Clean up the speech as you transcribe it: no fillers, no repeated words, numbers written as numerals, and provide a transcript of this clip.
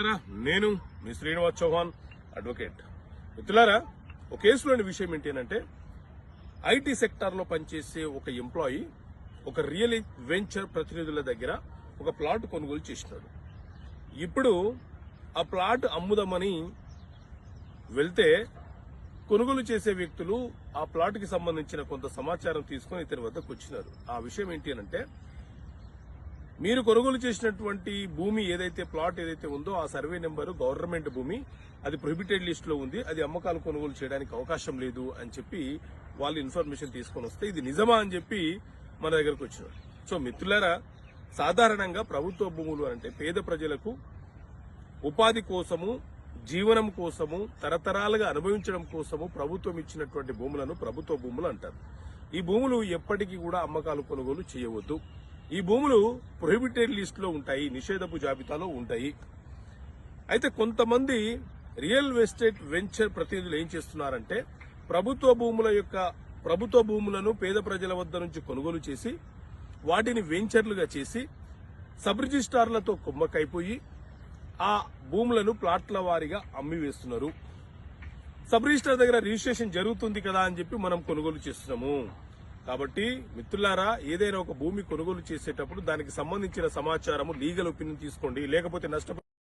మిత్రులారా, నేను మీ శ్రీనివాస్ చౌహాన్ అడ్వకేట్. మిత్రులారా, ఒక కేసులోని విషయం ఏంటంటే ఐటీ సెక్టార్ లో పనిచేసే ఒక ఎంప్లాయీ ఒక రియల్ వెంచర్ ప్రతినిధుల దగ్గర ఒక ప్లాట్ కొనుగోలు చేసినాడు. ఇప్పుడు ఆ ప్లాట్ అమ్ముదామని వెళ్తే కొనుగోలు చేసే వ్యక్తులు ఆ ప్లాట్ కి సంబంధించిన కొంత సమాచారం తీసుకుని ఇతని వద్దకు వచ్చినారు. ఆ విషయం ఏంటి అంటే, మీరు కొనుగోలు చేసినటువంటి భూమి ఏదైతే ప్లాట్ ఏదైతే ఉందో ఆ సర్వే నెంబరు గవర్నమెంట్ భూమి, అది ప్రొహిబిటెడ్ లిస్ట్ లో ఉంది, అది అమ్మకాలు కొనుగోలు చేయడానికి అవకాశం లేదు అని చెప్పి వాళ్ళు ఇన్ఫర్మేషన్ తీసుకొని వస్తే ఇది నిజమా అని చెప్పి మన దగ్గరకు వచ్చినారు. సో మిత్రులారా, సాధారణంగా ప్రభుత్వ భూములు అంటే పేద ప్రజలకు ఉపాధి కోసము, జీవనం కోసము, తరతరాలుగా అనుభవించడం కోసము ప్రభుత్వం ఇచ్చినటువంటి భూములను ప్రభుత్వ భూములు అంటారు. ఈ భూములు ఎప్పటికీ కూడా అమ్మకాలు కొనుగోలు చేయవద్దు. ఈ భూములు ప్రొహిబిటెడ్ లిస్ట్ లో ఉంటాయి, నిషేధపు జాబితాలో ఉంటాయి. అయితే కొంతమంది రియల్ ఎస్టేట్ వెంచర్ ప్రతినిధులు ఏం చేస్తున్నారంటే ప్రభుత్వ భూములను పేద ప్రజల వద్ద నుంచి కొనుగోలు చేసి వాటిని వెంచర్లుగా చేసి సబ్ రిజిస్ట్రార్లతో కుమ్మకైపోయి ఆ భూములను ప్లాట్ల వారీగా అమ్మివేస్తున్నారు. సబ్ రిజిస్ట్రార్ దగ్గర రిజిస్ట్రేషన్ జరుగుతుంది కదా అని చెప్పి మనం కొనుగోలు చేస్తున్నాము. కాబట్టి మిత్రులారా, ఏదైనా ఒక భూమి కొనుగోలు చేసేటప్పుడు దానికి సంబంధించిన సమాచారము లీగల్ ఒపీనియన్ తీసుకోండి, లేకపోతే